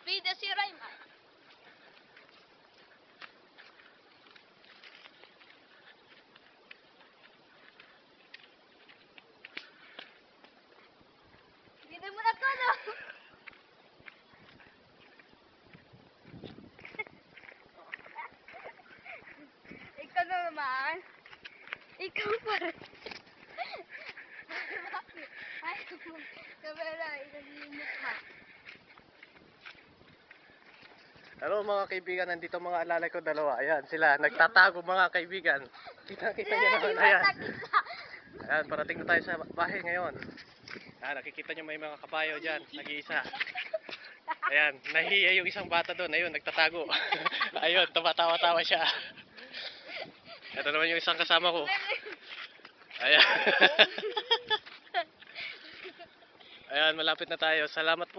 Bida si Rayman. Bida mo na to, no? Ikaw naman. Ikaw pa rin. Ay, kamera, inalimot ha. Hello mga kaibigan, nandito mga alalay ko dalawa. Ayan, sila nagtatago mga kaibigan. Kita nyo naman, ayan. Ayan, parating na tayo sa bahay ngayon. Ayan, nakikita nyo may mga kabayo dyan, nag-iisa. Ayan, nahihiya yung isang bata doon. Ayun, nagtatago. Ayun, tumatawa-tawa siya. Ito naman yung isang kasama ko. Ayan. Ayan, malapit na tayo. Salamat po.